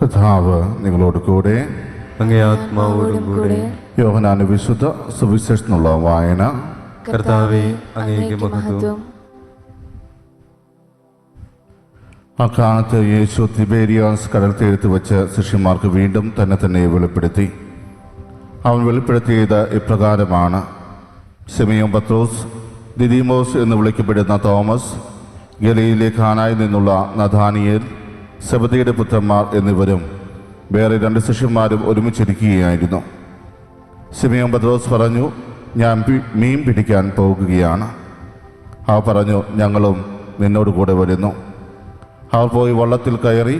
കർത്താവ് നിങ്ങളോട് കൂടെ. അങ്ങേ ആത്മാവോടും കൂടെ. യോഹന്നാന്റെ വിശുദ്ധ സുവിശേഷത്തിനുള്ള വായന. കർത്താവേ, അങ്ങേക്ക് മഹത്വം. അക്കാലത്ത് യേശു തിബേരിയാസ് കടൽ തീരത്ത് വെച്ച് ശിഷ്യന്മാർക്ക് വീണ്ടും തന്നെ വെളിപ്പെടുത്തി. അവൻ വെളിപ്പെടുത്തിയത് ഇപ്രകാരമാണ്: ശിമയോൻ പത്രോസ്, ദിദിമോസ് എന്ന് വിളിക്കപ്പെടുന്ന തോമസ്, ഗലീലിലെ കാനായിൽ നിന്നുള്ള നഥാനിയേൽ, സെബദിയുടെ പുത്രന്മാർ എന്നിവരും വേറെ 2 ശിഷ്യന്മാരും ഒരുമിച്ചിരിക്കുകയായിരുന്നു. ശിമയോൻ പത്രോസ് പറഞ്ഞു, ഞാൻ മീൻ പിടിക്കാൻ പോകുകയാണ്. അവർ പറഞ്ഞു, ഞങ്ങളും നിന്നോട് കൂടെ വരുന്നു. അവർ പോയി വള്ളത്തിൽ കയറി.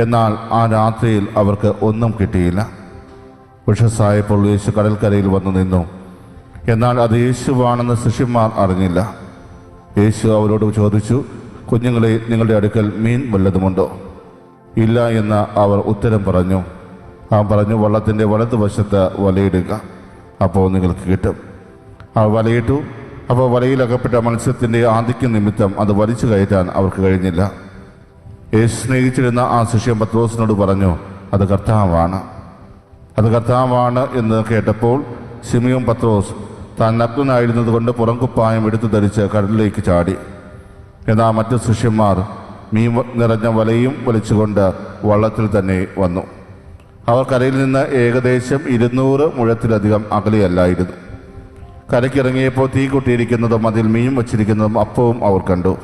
എന്നാൽ ആ രാത്രിയിൽ അവർക്ക് ഒന്നും കിട്ടിയില്ല. ഉഷസ്സായപ്പോൾ യേശു കടൽക്കരയിൽ വന്നു നിന്നു. എന്നാൽ അത് യേശുവാണെന്ന് ശിഷ്യന്മാർ അറിഞ്ഞില്ല. യേശു അവരോട് ചോദിച്ചു, കുഞ്ഞുങ്ങളെ, നിങ്ങളുടെ അടുക്കൽ മീൻ വല്ലതുമുണ്ടോ? ഇല്ല എന്ന് അവർ ഉത്തരം പറഞ്ഞു. അവൻ പറഞ്ഞു, വള്ളത്തിൻ്റെ വലതുവശത്ത് വലയിടുക, അപ്പോൾ നിങ്ങൾക്ക് കിട്ടും. അവർ വലയിട്ടു. അപ്പോൾ വലയിലകപ്പെട്ട മത്സ്യത്തിൻ്റെ ആധിക്യം നിമിത്തം അത് വലിച്ചു കയറ്റാൻ അവർക്ക് കഴിഞ്ഞില്ല. യേശു സ്നേഹിച്ചിരുന്ന ആ ശിഷ്യൻ പത്രോസിനോട് പറഞ്ഞു, അത് കർത്താവാണ് എന്ന് കേട്ടപ്പോൾ ശിമയോൻ പത്രോസ് താൻ നഗ്നനായിരുന്നത് കൊണ്ട് പുറംകുപ്പായം എടുത്തു ധരിച്ച് കടലിലേക്ക് ചാടി. എന്നാൽ മറ്റു ശിഷ്യന്മാർ മീൻ നിറഞ്ഞ വലയും വലിച്ചുകൊണ്ട് വള്ളത്തിൽ തന്നെ വന്നു. അവർ കരയിൽ നിന്ന് ഏകദേശം 200 മുഴത്തിലധികം അകലെയല്ലായിരുന്നു. കരയ്ക്കിറങ്ങിയപ്പോൾ തീ കൊട്ടിയിരിക്കുന്നതും അതിൽ മീൻ വച്ചിരിക്കുന്നതും അപ്പവും അവർ കണ്ടു.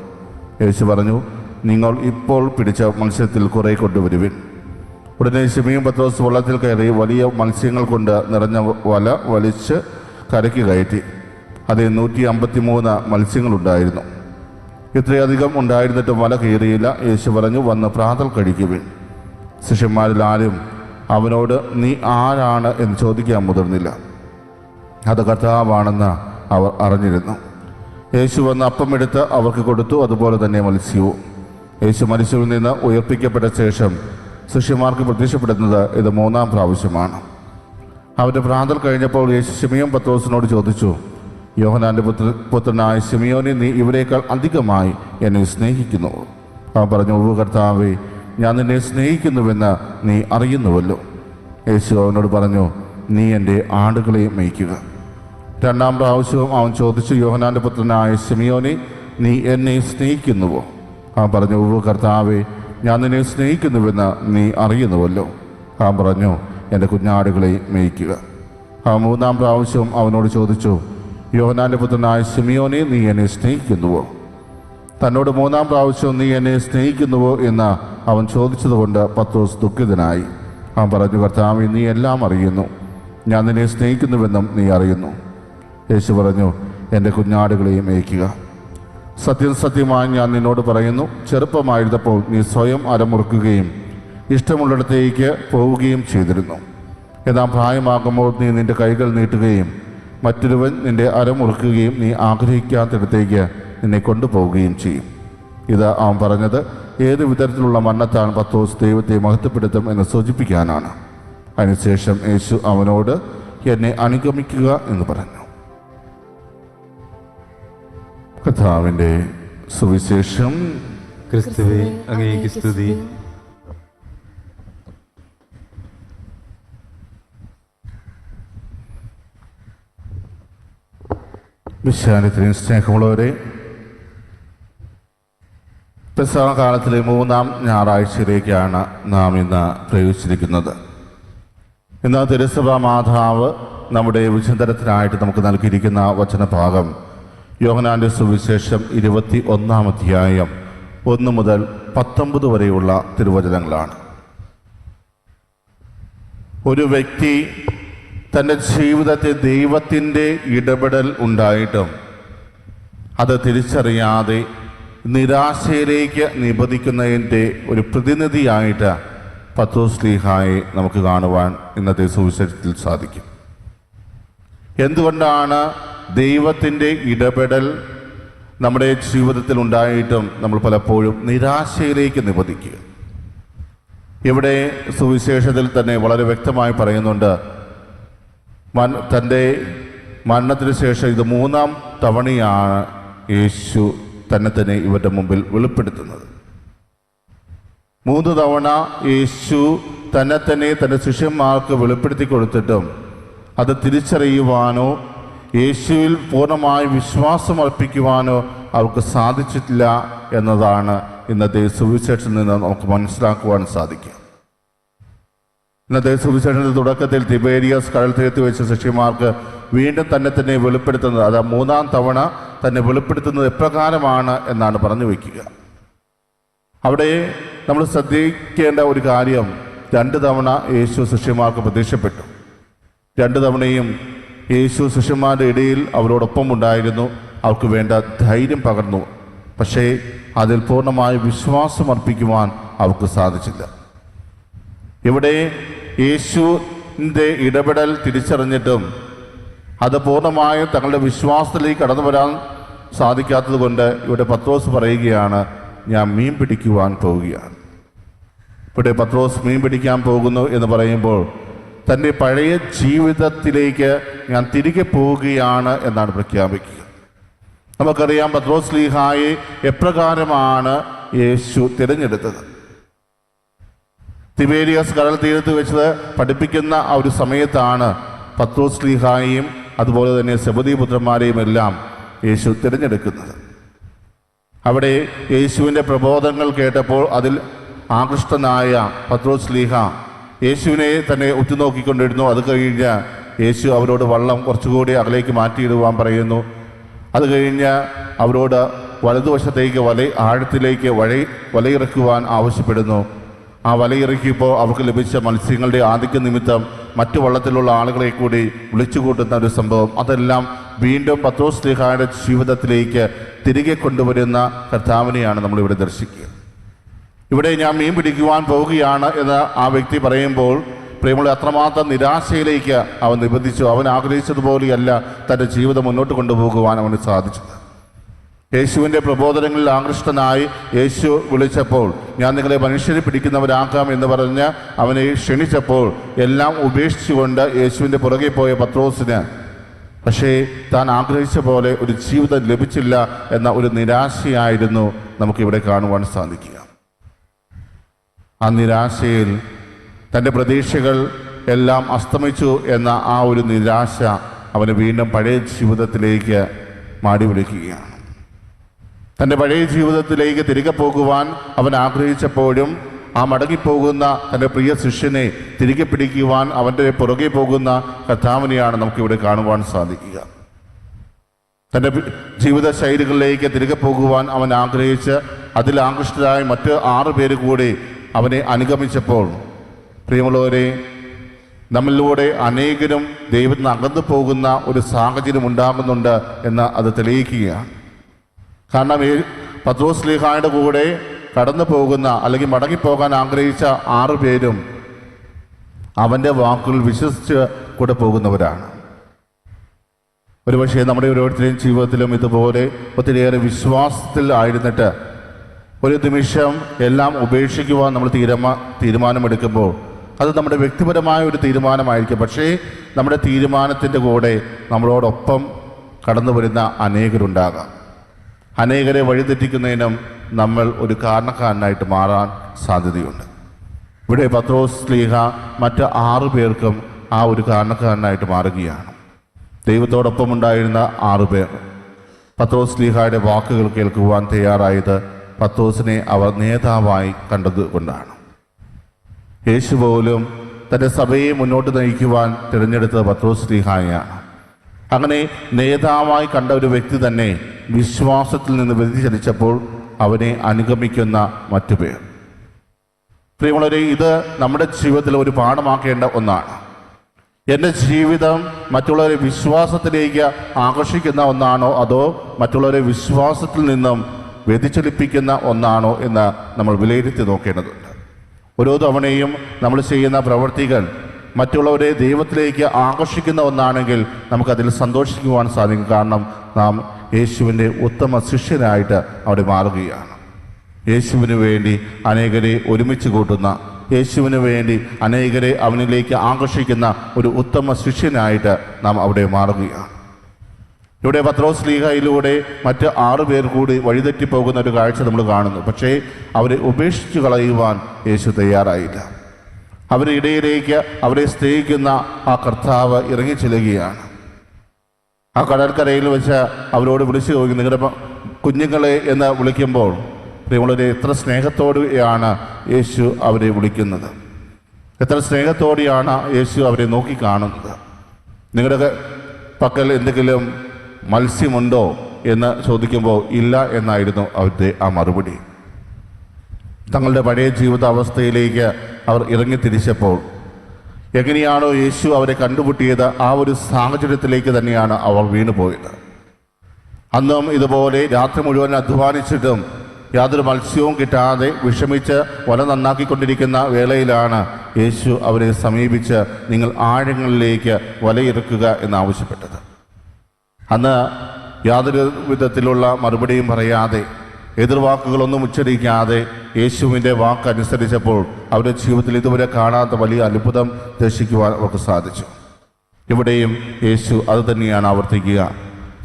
യേശു പറഞ്ഞു, നിങ്ങൾ ഇപ്പോൾ പിടിച്ച മത്സ്യത്തിൽ കുറേ കൊണ്ടുവരുവിൻ. ഉടനെ ശിമയോൻ പത്രോസ് വള്ളത്തിൽ കയറി വലിയ മത്സ്യങ്ങൾ കൊണ്ട് നിറഞ്ഞ വല വലിച്ച് കരയ്ക്ക് കയറ്റി. അതിൽ 153 മത്സ്യങ്ങളുണ്ടായിരുന്നു. ഇത്രയധികം ഉണ്ടായിരുന്നിട്ടും വല കയറിയില്ല. യേശു പറഞ്ഞു, വന്ന് പ്രാതൽ കഴിക്കുവിൻ. ശിഷ്യന്മാരിൽ ആരും അവനോട് നീ ആരാണ് എന്ന് ചോദിക്കാൻ മുതിർന്നില്ല. അത് കർത്താവാണെന്ന് അവർ അറിഞ്ഞിരുന്നു. യേശു വന്ന് അപ്പമെടുത്ത് അവർക്ക് കൊടുത്തു, അതുപോലെ തന്നെ മത്സ്യവും. യേശു മരിച്ചവരിൽ നിന്ന് ഉയർപ്പിക്കപ്പെട്ട ശേഷം ശിഷ്യന്മാർക്ക് പ്രത്യക്ഷപ്പെടുന്നത് ഇത് 3-ാം പ്രാവശ്യമാണ്. അവരുടെ പ്രാതൽ കഴിഞ്ഞപ്പോൾ യേശു ശിമയോൻ പത്രോസിനോട് ചോദിച്ചു, യോഹന്നാന്റെ പുത്രനായ ശിമയോനെ, നീ ഇവരേക്കാൾ അധികമായി എന്നെ സ്നേഹിക്കുന്നു? അവൻ പറഞ്ഞു, ഉവ്വ് കർത്താവേ, ഞാൻ നിന്നെ സ്നേഹിക്കുന്നുവെന്ന് നീ അറിയുന്നുവല്ലോ. യേശു അവനോട് പറഞ്ഞു, നീ എൻ്റെ ആടുകളെ മേയ്ക്കുക. 2-ാം പ്രാവശ്യവും അവൻ ചോദിച്ചു, യോഹന്നാന്റെ പുത്രനായ ശിമയോനെ, നീ എന്നെ സ്നേഹിക്കുന്നുവോ? അവൻ പറഞ്ഞു, ഉവ്വ് കർത്താവേ, ഞാൻ നിന്നെ സ്നേഹിക്കുന്നുവെന്ന് നീ അറിയുന്നുവല്ലോ. അവൻ പറഞ്ഞു, എൻ്റെ കുഞ്ഞാടുകളെ മേയ്ക്കുക. അവൻ 3-ാം പ്രാവശ്യവും അവനോട് ചോദിച്ചു, യോഹന്നാന്റെ പുത്രനായ ശിമയോനെ, നീ എന്നെ സ്നേഹിക്കുന്നുവോ? തന്നോട് 3-ാം പ്രാവശ്യവും നീ എന്നെ സ്നേഹിക്കുന്നുവോ എന്ന് അവൻ ചോദിച്ചതുകൊണ്ട് പത്രോസ് ദുഃഖിതനായി. അവൻ പറഞ്ഞു, കർത്താവേ, നീ എല്ലാം അറിയുന്നു. ഞാൻ നിന്നെ സ്നേഹിക്കുന്നുവെന്നും നീ അറിയുന്നു. യേശു പറഞ്ഞു, എൻ്റെ കുഞ്ഞാടുകളെ മേയ്ക്കുക. സത്യം സത്യമായി ഞാൻ നിന്നോട് പറയുന്നു, ചെറുപ്പമായിരുന്നപ്പോൾ നീ സ്വയം അരമുറുക്കുകയും ഇഷ്ടമുള്ളിടത്തേക്ക് പോവുകയും ചെയ്തിരുന്നു. എന്നാൽ പ്രായമാകുമ്പോൾ നീ നിൻ്റെ കൈകൾ നീട്ടുകയും മറ്റൊരുവൻ നിൻ്റെ അരമുറുക്കുകയും നീ ആഗ്രഹിക്കാത്തിടത്തേക്ക് നിന്നെ കൊണ്ടുപോവുകയും ചെയ്യും. ഇത് അവൻ പറഞ്ഞത് ഏത് വിധത്തിലുള്ള മരണത്താൽ പത്രോസ് ദൈവത്തെ മഹത്വപ്പെടുത്തും എന്ന് സൂചിപ്പിക്കാനാണ്. അതിനുശേഷം യേശു അവനോട്, എന്നെ അനുഗമിക്കുക എന്ന് പറഞ്ഞു. കർത്താവിൻ്റെ സുവിശേഷം. ക്രിസ്തുവേ, അങ്ങേക്ക് സ്തുതി. വിശാലത്തിനും സ്നേഹമുള്ളവരെ, പെസഹ കാലത്തിലെ 3-ാം ഞായറാഴ്ചയിലേക്കാണ് നാം ഇന്ന് പ്രവേശിച്ചിരിക്കുന്നത്. ഇന്ന് തിരുസഭാ മാതാവ് നമ്മുടെ വിചിന്തനത്തിനായിട്ട് നമുക്ക് നൽകിയിരിക്കുന്ന വചനഭാഗം യോഹന്നാന്റെ സുവിശേഷം 21-ാം അധ്യായം 1 മുതൽ 19 വരെയുള്ള തിരുവചനങ്ങളാണ്. ഒരു വ്യക്തി തൻ്റെ ജീവിതത്തിൽ ദൈവത്തിൻ്റെ ഇടപെടൽ ഉണ്ടായിട്ടും അത് തിരിച്ചറിയാതെ നിരാശയിലേക്ക് നിബന്ധിക്കുന്നതിൻ്റെ ഒരു പ്രതിനിധിയായിട്ട് പത്രോസ് ശ്ലീഹായെ നമുക്ക് കാണുവാൻ ഇന്നത്തെ സുവിശേഷത്തിൽ സാധിക്കും. എന്തുകൊണ്ടാണ് ദൈവത്തിൻ്റെ ഇടപെടൽ നമ്മുടെ ജീവിതത്തിൽ ഉണ്ടായിട്ടും നമ്മൾ പലപ്പോഴും നിരാശയിലേക്ക് നിബന്ധിക്കുക? ഇവിടെ സുവിശേഷത്തിൽ തന്നെ വളരെ വ്യക്തമായി പറയുന്നുണ്ട്, തൻ്റെ മരണത്തിന് ശേഷം ഇത് 3-ാം തവണയാണ് യേശു തന്നെ ഇവരുടെ മുമ്പിൽ വെളിപ്പെടുത്തുന്നത്. 3 തവണ യേശു തന്നെ തൻ്റെ ശിഷ്യന്മാർക്ക് വെളിപ്പെടുത്തി കൊടുത്തിട്ടും അത് തിരിച്ചറിയുവാനോ യേശുവിൽ പൂർണ്ണമായി വിശ്വാസം അർപ്പിക്കുവാനോ അവർക്ക് സാധിച്ചിട്ടില്ല എന്നതാണ് ഇന്നത്തെ സുവിശേഷത്തിൽ നിന്ന് നമുക്ക് മനസ്സിലാക്കുവാൻ സാധിക്കുക. ഇന്നത്തെ സുവിശേഷത്തിന്റെ തുടക്കത്തിൽ തിബേരിയസ് കടൽ തീരത്ത് വെച്ച ശിഷ്യന്മാർക്ക് വീണ്ടും തന്നെ വെളിപ്പെടുത്തുന്നത്, അത് 3-ാം തവണ തന്നെ വെളിപ്പെടുത്തുന്നത് എപ്രകാരമാണ് എന്നാണ് പറഞ്ഞു വയ്ക്കുക. അവിടെ നമ്മൾ ശ്രദ്ധിക്കേണ്ട ഒരു കാര്യം, 2 തവണ യേശു ശിഷ്യന്മാർക്ക് പ്രത്യക്ഷപ്പെട്ടു. 2 തവണയും യേശു ശിഷ്യന്മാരുടെ ഇടയിൽ അവരോടൊപ്പം ഉണ്ടായിരുന്നു, അവർക്ക് വേണ്ട ധൈര്യം പകർന്നു. പക്ഷേ അതിൽ പൂർണ്ണമായി വിശ്വാസം അർപ്പിക്കുവാൻ അവർക്ക് സാധിച്ചില്ല. ഇവിടെ യേശുവിൻ്റെ ഇടപെടൽ തിരിച്ചറിഞ്ഞിട്ടും അത് പൂർണ്ണമായും തങ്ങളുടെ വിശ്വാസത്തിലേക്ക് കടന്നു വരാൻ സാധിക്കാത്തത് കൊണ്ട് ഇവിടെ പത്രോസ് പറയുകയാണ്, ഞാൻ മീൻ പിടിക്കുവാൻ പോവുകയാണ്. ഇവിടെ പത്രോസ് മീൻ പിടിക്കാൻ പോകുന്നു എന്ന് പറയുമ്പോൾ തൻ്റെ പഴയ ജീവിതത്തിലേക്ക് ഞാൻ തിരികെ പോവുകയാണ് എന്നാണ് പ്രഖ്യാപിക്കുക. നമുക്കറിയാം പത്രോസ് ശ്ലീഹായെ എപ്രകാരമാണ് യേശു തിരഞ്ഞെടുത്തത്. തിബേരിയസ് കടൽ തീരത്ത് വെച്ച് പഠിപ്പിക്കുന്ന ആ ഒരു സമയത്താണ് പത്രോസ് ശ്ലീഹായെയും അതുപോലെ തന്നെ സെബദീ പുത്രന്മാരെയും എല്ലാം യേശു തിരഞ്ഞെടുക്കുന്നത്. അവിടെ യേശുവിൻ്റെ പ്രബോധനങ്ങൾ കേട്ടപ്പോൾ അതിൽ ആകൃഷ്ടനായ പത്രോസ് ശ്ലീഹ യേശുവിനെ തന്നെ ഉറ്റുനോക്കിക്കൊണ്ടിരുന്നു. അത് കഴിഞ്ഞ് യേശു അവരോട് വള്ളം കുറച്ചുകൂടി അകലേക്ക് മാറ്റിയിടുവാൻ പറയുന്നു. അത് കഴിഞ്ഞ് അവരോട് വലതുവശത്തേക്ക് ആഴത്തിലേക്ക് വലയിറക്കുവാൻ ആവശ്യപ്പെടുന്നു. ആ വലയിറക്കിയപ്പോൾ അവർക്ക് ലഭിച്ച മത്സ്യങ്ങളുടെ ആധിക്യ നിമിത്തം മറ്റു വള്ളത്തിലുള്ള ആളുകളെ കൂടി വിളിച്ചുകൂട്ടുന്ന ഒരു സംഭവം, അതെല്ലാം വീണ്ടും പത്രോസ് ശ്ലീഹായുടെ ജീവിതത്തിലേക്ക് തിരികെ കൊണ്ടുവരുന്ന കർത്താവിനെയാണ് നമ്മളിവിടെ ദർശിക്കുക. ഇവിടെ ഞാൻ മീൻ പിടിക്കുവാൻ പോവുകയാണ് എന്ന് ആ വ്യക്തി പറയുമ്പോൾ പ്രിയമുള്ള അത്രമാത്രം നിരാശയിലേക്ക് അവൻ നിബന്ധിച്ചു. അവൻ ആഗ്രഹിച്ചതുപോലെയല്ല തൻ്റെ ജീവിതം മുന്നോട്ട് കൊണ്ടുപോകുവാൻ അവന് സാധിച്ചത്. യേശുവിൻ്റെ പ്രബോധനങ്ങളിൽ ആകൃഷ്ടനായി യേശു വിളിച്ചപ്പോൾ ഞാൻ നിങ്ങളെ മനുഷ്യരെ പിടിക്കുന്നവരാക്കാം എന്ന് പറഞ്ഞ് അവനെ ക്ഷണിച്ചപ്പോൾ എല്ലാം ഉപേക്ഷിച്ചുകൊണ്ട് യേശുവിൻ്റെ പുറകെ പോയ പത്രോസിന് പക്ഷേ താൻ ആഗ്രഹിച്ച പോലെ ഒരു ജീവിതം ലഭിച്ചില്ല എന്ന ഒരു നിരാശയായിരുന്നു നമുക്കിവിടെ കാണുവാൻ സാധിക്കുക. ആ നിരാശയിൽ തൻ്റെ പ്രതീക്ഷകൾ എല്ലാം അസ്തമിച്ചു എന്ന ആ ഒരു നിരാശ അവന് വീണ്ടും പഴയ ജീവിതത്തിലേക്ക് മാടി വിളിക്കുകയാണ്. തൻ്റെ പഴയ ജീവിതത്തിലേക്ക് തിരികെ പോകുവാൻ അവൻ ആഗ്രഹിച്ചപ്പോഴും ആ മടങ്ങിപ്പോകുന്ന തൻ്റെ പ്രിയ ശിഷ്യനെ തിരികെ പിടിക്കുവാൻ അവൻ്റെ പുറകെ പോകുന്ന കർത്താവിനെയാണ് നമുക്കിവിടെ കാണുവാൻ സാധിക്കുക. തൻ്റെ ജീവിത ശൈലികളിലേക്ക് തിരികെ പോകുവാൻ അവൻ ആഗ്രഹിച്ച് അതിൽ ആകൃഷ്ടരായ മറ്റ് 6 പേര് കൂടി അവനെ അനുഗമിച്ചപ്പോൾ പ്രിയമുള്ളവരെ, നമ്മളിലൂടെ അനേകരും ദൈവത്തിന് അകന്നു പോകുന്ന ഒരു സാഹചര്യം ഉണ്ടാകുന്നുണ്ട് എന്ന് അത് തെളിയിക്കുകയാണ്. കാരണം പത്രോസ് ശ്ലീഹായുടെ കൂടെ കടന്നു പോകുന്ന അല്ലെങ്കിൽ മടങ്ങിപ്പോകാൻ ആഗ്രഹിച്ച 6 പേരും അവൻ്റെ വാക്കുകൾ വിശ്വസിച്ച് കൂടെ പോകുന്നവരാണ്. ഒരുപക്ഷെ നമ്മുടെ ഓരോരുത്തരുടെയും ജീവിതത്തിലും ഇതുപോലെ ഒത്തിരിയേറെ വിശ്വാസത്തിൽ ആയിരുന്നിട്ട് ഒരു നിമിഷം എല്ലാം ഉപേക്ഷിക്കുവാൻ നമ്മൾ തീരുമാനമെടുക്കുമ്പോൾ അത് നമ്മുടെ വ്യക്തിപരമായ ഒരു തീരുമാനമായിരിക്കും. പക്ഷേ നമ്മുടെ തീരുമാനത്തിൻ്റെ കൂടെ നമ്മളോടൊപ്പം കടന്നു വരുന്ന അനേകരുണ്ടാകാം. അനേകരെ വഴിതെറ്റിക്കുന്നതിനും നമ്മൾ ഒരു കാരണക്കാരനായിട്ട് മാറാൻ സാധ്യതയുണ്ട്. ഇവിടെ പത്രോസ് ശ്ലീഹ മറ്റ് 6 പേർക്കും ആ ഒരു കാരണക്കാരനായിട്ട് മാറുകയാണ്. ദൈവത്തോടൊപ്പം ഉണ്ടായിരുന്ന 6 പേർ പത്രോസ് ശ്ലീഹയുടെ വാക്കുകൾ കേൾക്കുവാൻ തയ്യാറായത് പത്രോസിനെ അവർ നേതാവായി കണ്ടതുകൊണ്ടാണ്. യേശു പോലും തൻ്റെ സഭയെ മുന്നോട്ട് നയിക്കുവാൻ തിരഞ്ഞെടുത്തത് പത്രോസ് ശ്ലീഹായെയാണ്. അങ്ങനെ നേതാവായി കണ്ട ഒരു വ്യക്തി തന്നെ വിശ്വാസത്തിൽ നിന്ന് വ്യതിചലിച്ചപ്പോൾ അവനെ അനുഗമിക്കുന്ന മറ്റു പേർ. പ്രിയമുള്ളവരെ, ഇത് നമ്മുടെ ജീവിതത്തിൽ ഒരു പാഠമാക്കേണ്ട ഒന്നാണ്. എൻ്റെ ജീവിതം മറ്റുള്ളവരെ വിശ്വാസത്തിലേക്ക് ആകർഷിക്കുന്ന ഒന്നാണോ അതോ മറ്റുള്ളവരെ വിശ്വാസത്തിൽ നിന്നും വ്യതിചലിപ്പിക്കുന്ന ഒന്നാണോ എന്ന് നമ്മൾ വിലയിരുത്തി നോക്കേണ്ടതുണ്ട്. ഓരോ തവണയും നമ്മൾ ചെയ്യുന്ന പ്രവൃത്തികൾ മറ്റുള്ളവരെ ദൈവത്തിലേക്ക് ആകർഷിക്കുന്ന ഒന്നാണെങ്കിൽ നമുക്കതിൽ സന്തോഷിക്കുവാൻ സാധിക്കും. കാരണം നാം യേശുവിൻ്റെ ഉത്തമ ശിഷ്യനായിട്ട് അവിടെ മാറുകയാണ്. യേശുവിന് വേണ്ടി അനേകരെ ഒരുമിച്ച് കൂട്ടുന്ന, യേശുവിന് വേണ്ടി അനേകരെ അവനിലേക്ക് ആകർഷിക്കുന്ന ഒരു ഉത്തമ ശിഷ്യനായിട്ട് നാം അവിടെ മാറുകയാണ്. ഇവിടെ പത്രോസ് ലീഹയിലൂടെ മറ്റ് 6 പേർ കൂടി വഴിതെറ്റിപ്പോകുന്ന ഒരു കാഴ്ച നമ്മൾ കാണുന്നു. പക്ഷേ അവരെ ഉപേക്ഷിച്ച് കളയുവാൻ യേശു തയ്യാറായില്ല. അവരുടെ ഇടയിലേക്ക് അവരെ സ്നേഹിക്കുന്ന ആ കർത്താവ് ഇറങ്ങിച്ചെല്ലുകയാണ്. ആ കടൽക്കരയിൽ വെച്ച് അവരോട് വിളിച്ചു ചോദിക്കും, നിങ്ങളുടെ കുഞ്ഞുങ്ങളെ എന്ന് വിളിക്കുമ്പോൾ പ്രിയമുള്ളവരെ, എത്ര സ്നേഹത്തോടെയാണ് യേശു അവരെ വിളിക്കുന്നത്, എത്ര സ്നേഹത്തോടെയാണ് യേശു അവരെ നോക്കിക്കാണുന്നത്. നിങ്ങളുടെ പക്കൽ എന്തെങ്കിലും മത്സ്യമുണ്ടോ എന്ന് ചോദിക്കുമ്പോൾ ഇല്ല എന്നായിരുന്നു അവരുടെ ആ മറുപടി. തങ്ങളുടെ പഴയ ജീവിതാവസ്ഥയിലേക്ക് അവർ ഇറങ്ങിത്തിരിച്ചപ്പോൾ എങ്ങനെയാണോ യേശു അവരെ കണ്ടുമുട്ടിയത്, ആ ഒരു സാഹചര്യത്തിലേക്ക് തന്നെയാണ് അവർ വീണുപോയത്. അന്നും ഇതുപോലെ രാത്രി മുഴുവൻ അധ്വാനിച്ചിട്ടും യാതൊരു മത്സ്യവും കിട്ടാതെ വിഷമിച്ച് വല നന്നാക്കിക്കൊണ്ടിരിക്കുന്ന വേളയിലാണ് യേശു അവരെ സമീപിച്ച് നിങ്ങൾ ആഴങ്ങളിലേക്ക് വലയിറക്കുക എന്നാവശ്യപ്പെട്ടത്. അന്ന് യാതൊരു വിധത്തിലുള്ള മറുപടിയും പറയാതെ, എതിർവാക്കുകളൊന്നും ഉച്ചരിക്കാതെ യേശുവിൻ്റെ വാക്കനുസരിച്ചപ്പോൾ അവരുടെ ജീവിതത്തിൽ ഇതുവരെ കാണാത്ത വലിയ അത്ഭുതം ദർശിക്കുവാൻ അവർക്ക് സാധിച്ചു. ഇവിടെയും യേശു അത് തന്നെയാണ് ആവർത്തിക്കുക.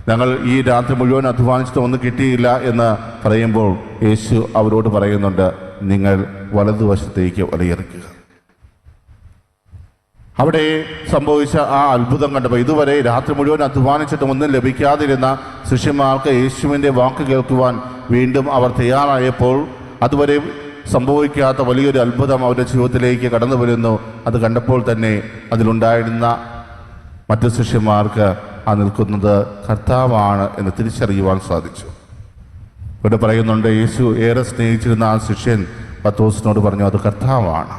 ഞങ്ങൾ ഈ രാത്രി മുഴുവൻ അധ്വാനിച്ചിട്ട് ഒന്നും കിട്ടിയില്ല എന്ന് പറയുമ്പോൾ യേശു അവരോട് പറയുന്നുണ്ട്, നിങ്ങൾ വലതുവശത്തേക്ക് വലയിറക്കുക. അവിടെ സംഭവിച്ച ആ അത്ഭുതം കണ്ടപ്പോൾ ഇതുവരെ രാത്രി മുഴുവൻ അധ്വാനിച്ചിട്ടും ഒന്നും ലഭിക്കാതിരുന്ന ശിഷ്യന്മാർക്ക് യേശുവിൻ്റെ വാക്ക് കേൾക്കുവാൻ വീണ്ടും അവർ തയ്യാറായപ്പോൾ അതുവരെ സംഭവിക്കാത്ത വലിയൊരു അത്ഭുതം അവരുടെ ജീവിതത്തിലേക്ക് കടന്നു വരുന്നു. അത് കണ്ടപ്പോൾ തന്നെ അതിലുണ്ടായിരുന്ന മറ്റു ശിഷ്യന്മാർക്ക് ആ നിൽക്കുന്നത് കർത്താവാണ് എന്ന് തിരിച്ചറിയുവാൻ സാധിച്ചു. ഇവിടെ പറയുന്നുണ്ട്, യേശു ഏറെ സ്നേഹിച്ചിരുന്ന ആ ശിഷ്യൻ പത്രോസിനോട് പറഞ്ഞു, അത് കർത്താവാണ്.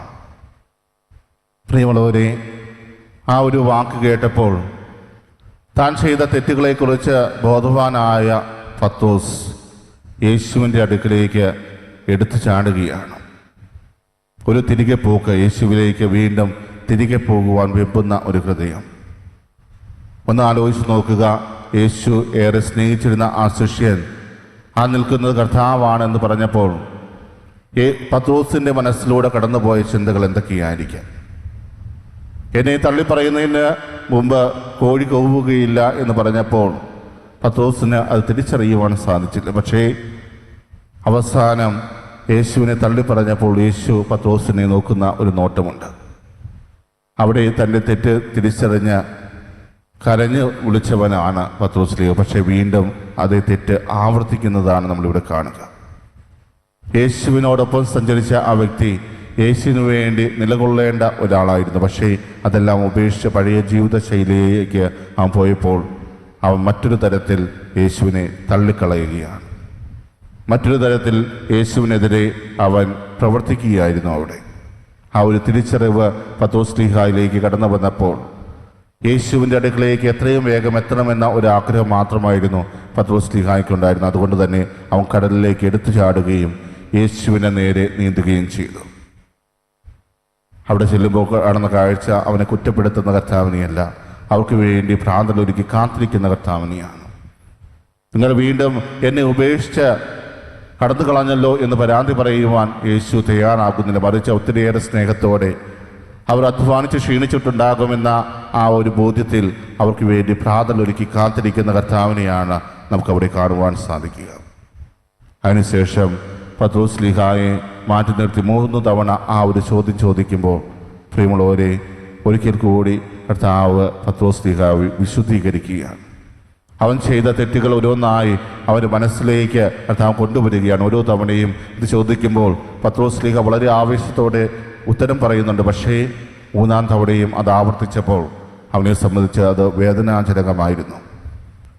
പ്രിയമുള്ളവരെ, ആ ഒരു വാക്ക് കേട്ടപ്പോൾ താൻ ചെയ്ത തെറ്റുകളെക്കുറിച്ച് ബോധവാനായ പത്രോസ് യേശുവിൻ്റെ അടുക്കിലേക്ക് എടുത്തു ചാടുകയാണ്. ഒരു തിരികെ പോക്ക്, യേശുവിലേക്ക് വീണ്ടും തിരികെ പോകുവാൻ വെമ്പുന്ന ഒരു ഹൃദയം. ഒന്ന് ആലോചിച്ച് നോക്കുക, യേശു ഏറെ സ്നേഹിച്ചിരുന്ന ആ ശിഷ്യൻ ആ നിൽക്കുന്നത് കർത്താവാണെന്ന് പറഞ്ഞപ്പോൾ പത്രോസിൻ്റെ മനസ്സിലൂടെ കടന്നുപോയ ചിന്തകൾ എന്തൊക്കെയായിരിക്കാം? എന്നെ തള്ളിപ്പറയുന്നതിന് മുമ്പ് കോഴി കൂവുകയില്ല എന്ന് പറഞ്ഞപ്പോൾ പത്രോസിന് അത് തിരിച്ചറിയുവാൻ സാധിച്ചില്ല. പക്ഷേ അവസാനം യേശുവിനെ തള്ളിപ്പറഞ്ഞപ്പോൾ യേശു പത്രോസിനെ നോക്കുന്ന ഒരു നോട്ടമുണ്ട്. അവിടെ തൻ്റെ തെറ്റ് തിരിച്ചറിഞ്ഞ് കരഞ്ഞ് വിളിച്ചവനാണ് പത്രോസ്. പക്ഷേ വീണ്ടും അതേ തെറ്റ് ആവർത്തിക്കുന്നതാണ് നമ്മളിവിടെ കാണുക. യേശുവിനോടൊപ്പം സഞ്ചരിച്ച ആ വ്യക്തി യേശുവിന് വേണ്ടി നിലകൊള്ളേണ്ട ഒരാളായിരുന്നു. പക്ഷേ അതെല്ലാം ഉപേക്ഷിച്ച് പഴയ ജീവിതശൈലിയിലേക്ക് അവൻ പോയപ്പോൾ അവൻ മറ്റൊരു തരത്തിൽ യേശുവിനെ തള്ളിക്കളയുകയാണ്. മറ്റൊരു തരത്തിൽ യേശുവിനെതിരെ അവൻ പ്രവർത്തിക്കുകയായിരുന്നു. അവിടെ ആ ഒരു തിരിച്ചറിവ് പത്രോസ്ലീഹായിലേക്ക് കടന്നു വന്നപ്പോൾ യേശുവിൻ്റെ അടുക്കളയിലേക്ക് എത്രയും വേഗം എത്തണമെന്ന ഒരു ആഗ്രഹം മാത്രമായിരുന്നു പത്രോസ്ലീഹായ്ക്കുണ്ടായിരുന്നു. അതുകൊണ്ട് തന്നെ അവൻ കടലിലേക്ക് എടുത്തു ചാടുകയും യേശുവിനെ നേരെ നീന്തുകയും ചെയ്തു. അവിടെ ചെല്ലുമ്പോൾ കാണുന്ന കാഴ്ച അവനെ കുറ്റപ്പെടുത്തുന്ന കർത്താവിനെയല്ല, അവർക്ക് വേണ്ടി ഭ്രാന്തലൊരുക്കി കാത്തിരിക്കുന്ന കർത്താവിനെയാണ്. നിങ്ങൾ വീണ്ടും എന്നെ ഉപേക്ഷിച്ച് കടന്നു കളഞ്ഞല്ലോ എന്ന് പരാതി പറയുവാൻ യേശു തയ്യാറാകുന്നില്ല. മറിച്ച് ഒത്തിരിയേറെ സ്നേഹത്തോടെ അവർ അധ്വാനിച്ച് ക്ഷീണിച്ചിട്ടുണ്ടാകുമെന്ന ആ ഒരു ബോധ്യത്തിൽ അവർക്ക് വേണ്ടി ഭ്രാന്തലൊരുക്കി കാത്തിരിക്കുന്ന കർത്താവിനെയാണ് നമുക്കവിടെ കാണുവാൻ സാധിക്കുക. അതിനുശേഷം പത്രോസ്ലീഹായെ മാറ്റി നിർത്തി 3 തവണ ആ ഒരു ചോദ്യം ചോദിക്കുമ്പോൾ പ്രിയമുള്ളവരെ, ഒരിക്കൽ കൂടി കർത്താവ് പത്രോസ്ലീഹായെ വിശുദ്ധീകരിക്കുകയാണ്. അവൻ ചെയ്ത തെറ്റുകൾ ഓരോന്നായി അവൻ്റെ മനസ്സിലേക്ക് കർത്താവ് കൊണ്ടുവരികയാണ്. ഓരോ തവണയും ഇത് ചോദിക്കുമ്പോൾ പത്രോസ്ലീഹ വളരെ ആവേശത്തോടെ ഉത്തരം പറയുന്നുണ്ട്. പക്ഷേ 3-ാം തവണയും അത് ആവർത്തിച്ചപ്പോൾ അവനെ സംബന്ധിച്ച് അത് വേദനാജനകമായിരുന്നു.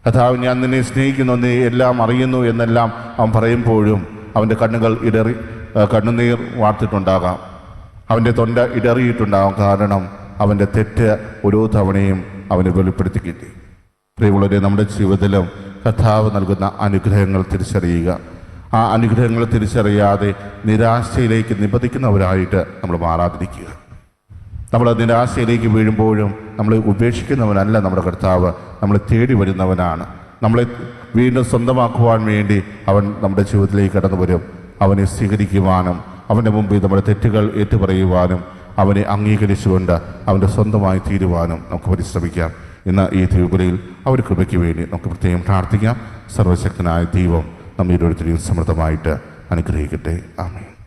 കർത്താവ്, ഞാൻ നിന്നെ സ്നേഹിക്കുന്നു, നീ എല്ലാം അറിയുന്നു എന്നെല്ലാം അവൻ പറയുമ്പോഴും അവൻ്റെ കണ്ണുകൾ കണ്ണുനീർ വാർത്തിട്ടുണ്ടാകാം, അവൻ്റെ തൊണ്ട ഇടറിയിട്ടുണ്ടാകാം. കാരണം അവൻ്റെ തെറ്റ് ഓരോ തവണയും അവനെ വെളിപ്പെടുത്തി കിട്ടി. പ്രിയമുള്ളവരെ, നമ്മുടെ ജീവിതത്തിലും കർത്താവ് നൽകുന്ന അനുഗ്രഹങ്ങൾ തിരിച്ചറിയുക. ആ അനുഗ്രഹങ്ങൾ തിരിച്ചറിയാതെ നിരാശയിലേക്ക് നിബന്ധിക്കുന്നവരായിട്ട് നമ്മൾ മാറാതിരിക്കുക. നമ്മൾ നിരാശയിലേക്ക് വീഴുമ്പോഴും നമ്മളെ ഉപേക്ഷിക്കുന്നവനല്ല നമ്മുടെ കർത്താവ്, നമ്മളെ തേടി വരുന്നവനാണ്. നമ്മളെ വീണ്ടും സ്വന്തമാക്കുവാൻ വേണ്ടി അവൻ നമ്മുടെ ജീവിതത്തിലേക്ക് കടന്നു വരും. അവനെ സ്വീകരിക്കുവാനും അവൻ്റെ മുമ്പിൽ നമ്മുടെ തെറ്റുകൾ ഏറ്റുപറയുവാനും അവനെ അംഗീകരിച്ചുകൊണ്ട് അവൻ്റെ സ്വന്തമായി തീരുവാനും നമുക്ക് പരിശ്രമിക്കാം. ഇന്ന് ഈ തിരുബലിയിൽ അവർ കൃപയ്ക്ക് വേണ്ടി നമുക്ക് പ്രത്യേകം പ്രാർത്ഥിക്കാം. സർവശക്തനായ ദൈവം നമ്മെ ഓരോരുത്തരെയും സമൃദ്ധമായിട്ട് അനുഗ്രഹിക്കട്ടെ. ആമേൻ.